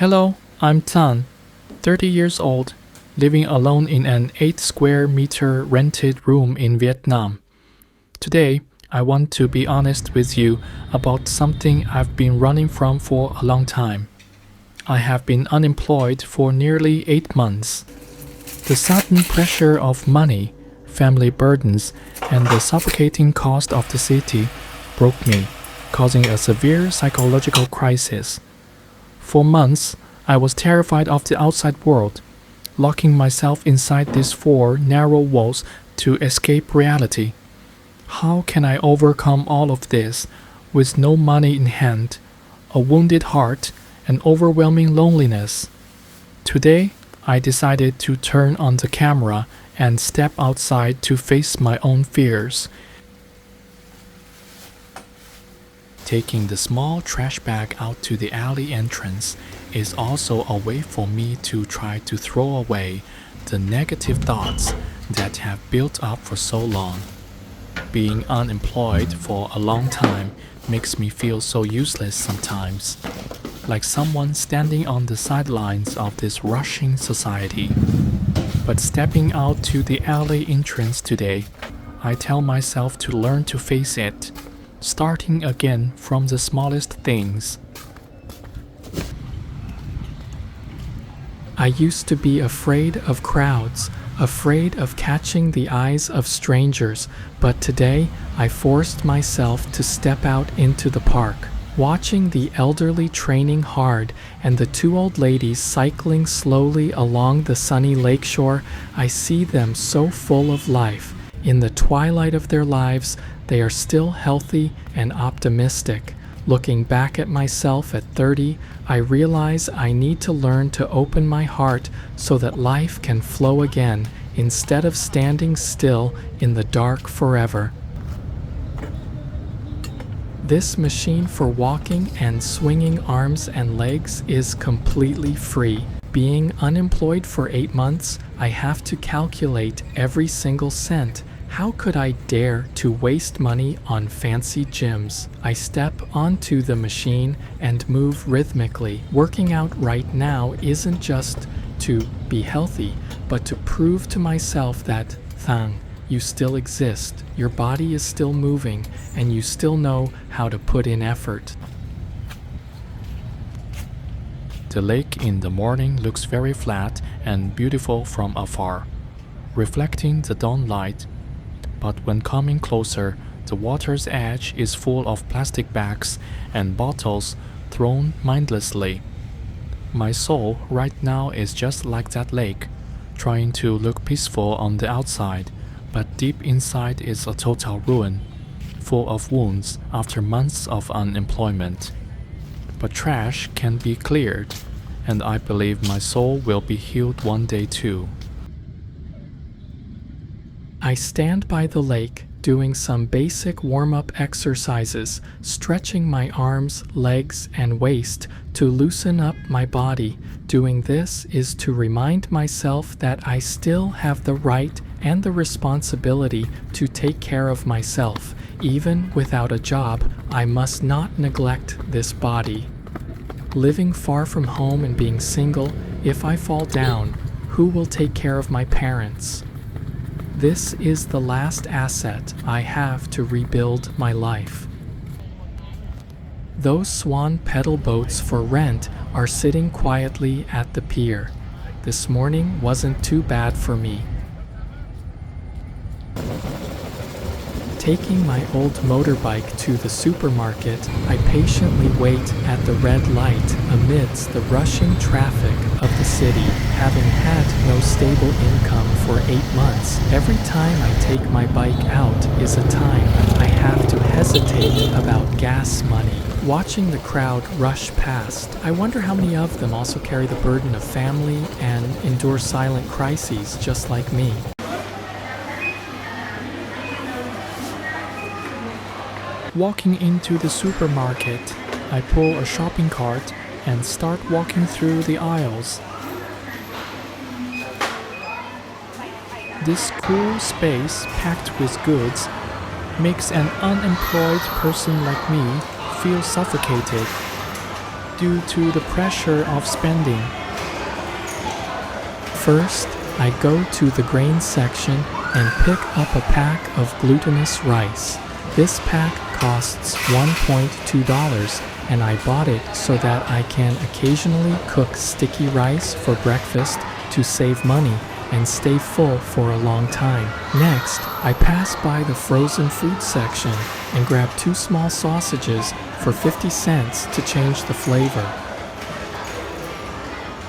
Hello, I'm Tan, 30 years old, living alone in an 8 square meter rented room in Vietnam. Today, I want to be honest with you about something I've been running from for a long time. I have been unemployed for nearly 8 months. The sudden pressure of money, family burdens, and the suffocating cost of the city broke me, causing a severe psychological crisis. For months, I was terrified of the outside world, locking myself inside these 4 narrow walls to escape reality. How can I overcome all of this with no money in hand, a wounded heart, and overwhelming loneliness? Today, I decided to turn on the camera and step outside to face my own fears. Taking the small trash bag out to the alley entrance is also a way for me to try to throw away the negative thoughts that have built up for so long. Being unemployed for a long time makes me feel so useless sometimes, like someone standing on the sidelines of this rushing society. But stepping out to the alley entrance today, I tell myself to learn to face it, starting again from the smallest things. I used to be afraid of crowds, afraid of catching the eyes of strangers, but today I forced myself to step out into the park. Watching the elderly training hard and the 2 old ladies cycling slowly along the sunny lakeshore, I see them so full of life. In the twilight of their lives, they are still healthy and optimistic. Looking back at myself at 30, I realize I need to learn to open my heart so that life can flow again instead of standing still in the dark forever. This machine for walking and swinging arms and legs is completely free. Being unemployed for 8 months, I have to calculate every single cent. How could I dare to waste money on fancy gyms? I step onto the machine and move rhythmically. Working out right now isn't just to be healthy, but to prove to myself that, Thang, you still exist, your body is still moving, and you still know how to put in effort. The lake in the morning looks very flat and beautiful from afar, reflecting the dawn light. But when coming closer, the water's edge is full of plastic bags and bottles thrown mindlessly. My soul right now is just like that lake, trying to look peaceful on the outside, but deep inside is a total ruin, full of wounds after months of unemployment. But trash can be cleared, and I believe my soul will be healed one day too. I stand by the lake, doing some basic warm-up exercises, stretching my arms, legs, and waist to loosen up my body. Doing this is to remind myself that I still have the right and the responsibility to take care of myself. Even without a job, I must not neglect this body. Living far from home and being single, if I fall down, who will take care of my parents? This is the last asset I have to rebuild my life. Those swan pedal boats for rent are sitting quietly at the pier. This morning wasn't too bad for me. Taking my old motorbike to the supermarket, I patiently wait at the red light amidst the rushing traffic of the city. Having had no stable income for 8 months, every time I take my bike out is a time I have to hesitate about gas money. Watching the crowd rush past, I wonder how many of them also carry the burden of family and endure silent crises just like me. Walking into the supermarket, I pull a shopping cart and start walking through the aisles. This cool space packed with goods makes an unemployed person like me feel suffocated. due to the pressure of spending. First, I go to the grain section and pick up a pack of glutinous rice. This pack costs $1.2 and I bought it so that I can occasionally cook sticky rice for breakfast to save money and stay full for a long time. Next, I pass by the frozen food section and grab 2 small sausages for 50 cents to change the flavor.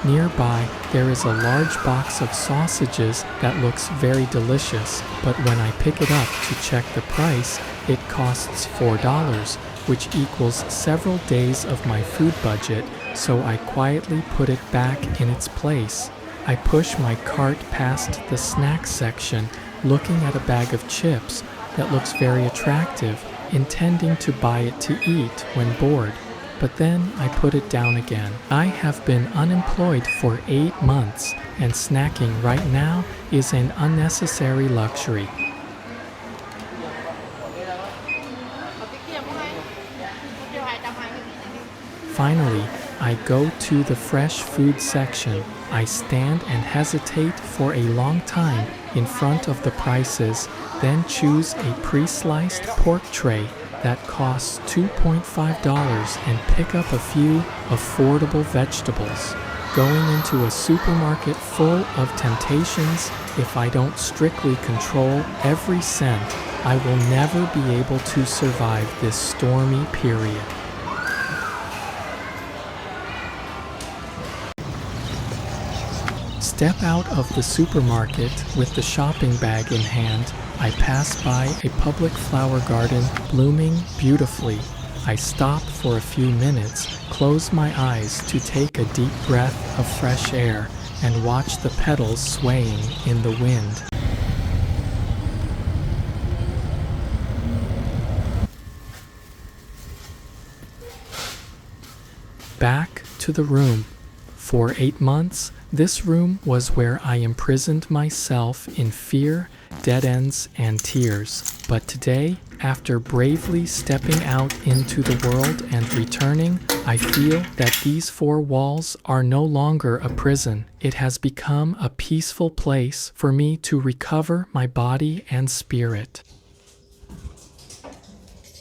Nearby, there is a large box of sausages that looks very delicious, but when I pick it up to check the price, it costs $4, which equals several days of my food budget, so I quietly put it back in its place. I push my cart past the snack section, looking at a bag of chips that looks very attractive, intending to buy it to eat when bored. But then I put it down again. I have been unemployed for 8 months, and snacking right now is an unnecessary luxury. Finally, I go to the fresh food section. I stand and hesitate for a long time in front of the prices, then choose a pre-sliced pork tray that costs $2.5 and pick up a few affordable vegetables. Going into a supermarket full of temptations, if I don't strictly control every cent, I will never be able to survive this stormy period. Step out of the supermarket with the shopping bag in hand. I pass by a public flower garden blooming beautifully. I stop for a few minutes, close my eyes to take a deep breath of fresh air, and watch the petals swaying in the wind. Back to the room. For 8 months, this room was where I imprisoned myself in fear, dead ends, and tears. But today, after bravely stepping out into the world and returning, I feel that these 4 walls are no longer a prison. It has become a peaceful place for me to recover my body and spirit.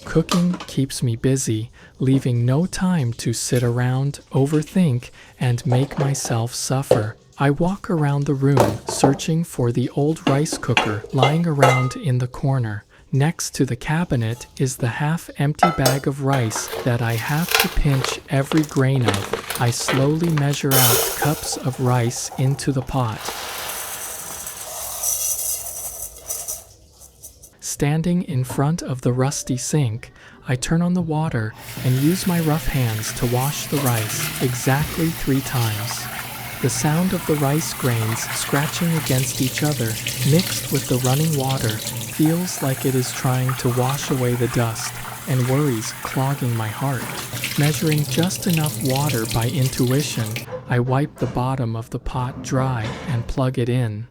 Cooking keeps me busy, leaving no time to sit around, overthink, and make myself suffer. I walk around the room, searching for the old rice cooker lying around in the corner. Next to the cabinet is the half-empty bag of rice that I have to pinch every grain of. I slowly measure out cups of rice into the pot. Standing in front of the rusty sink, I turn on the water and use my rough hands to wash the rice exactly 3 times. The sound of the rice grains scratching against each other, mixed with the running water, feels like it is trying to wash away the dust, and worries clogging my heart. Measuring just enough water by intuition, I wipe the bottom of the pot dry and plug it in.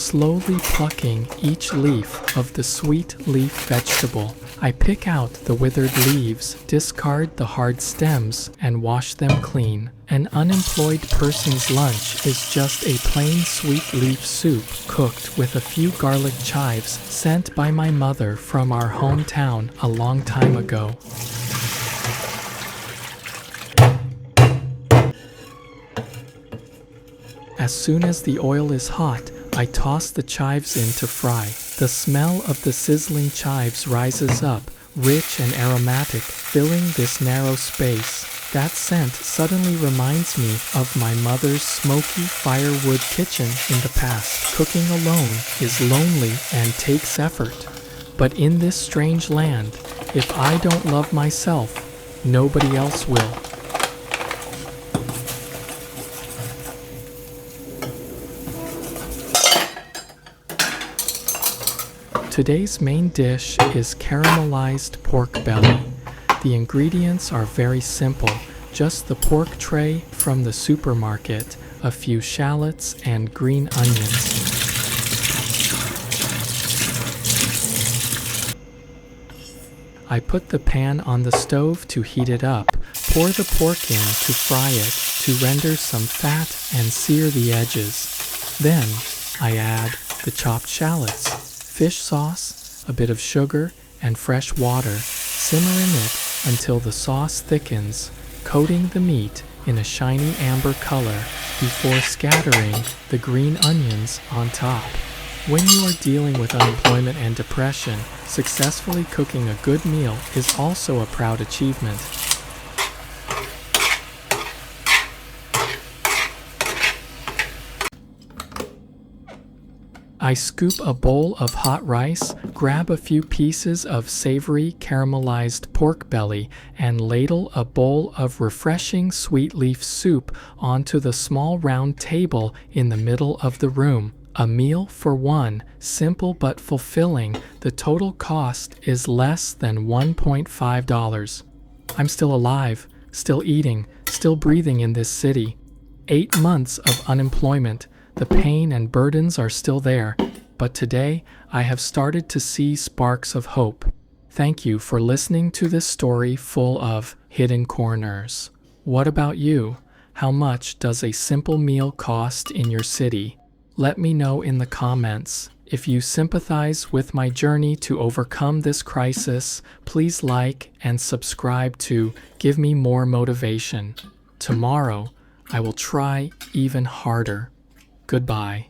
Slowly plucking each leaf of the sweet leaf vegetable, I pick out the withered leaves, discard the hard stems, and wash them clean. An unemployed person's lunch is just a plain sweet leaf soup cooked with a few garlic chives sent by my mother from our hometown a long time ago. As soon as the oil is hot, I toss the chives in to fry. The smell of the sizzling chives rises up, rich and aromatic, filling this narrow space. That scent suddenly reminds me of my mother's smoky firewood kitchen in the past. Cooking alone is lonely and takes effort. But in this strange land, if I don't love myself, nobody else will. Today's main dish is caramelized pork belly. The ingredients are very simple, just the pork tray from the supermarket, a few shallots, and green onions. I put the pan on the stove to heat it up, pour the pork in to fry it, to render some fat and sear the edges. Then I add the chopped shallots, fish sauce, a bit of sugar, and fresh water. Simmer in it until the sauce thickens, coating the meat in a shiny amber color before scattering the green onions on top. When you are dealing with unemployment and depression, successfully cooking a good meal is also a proud achievement. I scoop a bowl of hot rice, grab a few pieces of savory caramelized pork belly, and ladle a bowl of refreshing sweet leaf soup onto the small round table in the middle of the room. A meal for one, simple but fulfilling. The total cost is less than $1.5. I'm still alive, still eating, still breathing in this city. 8 months of unemployment. The pain and burdens are still there, but today I have started to see sparks of hope. Thank you for listening to this story full of hidden corners. What about you? How much does a simple meal cost in your city? Let me know in the comments. If you sympathize with my journey to overcome this crisis, please like and subscribe to give me more motivation. Tomorrow, I will try even harder. Goodbye.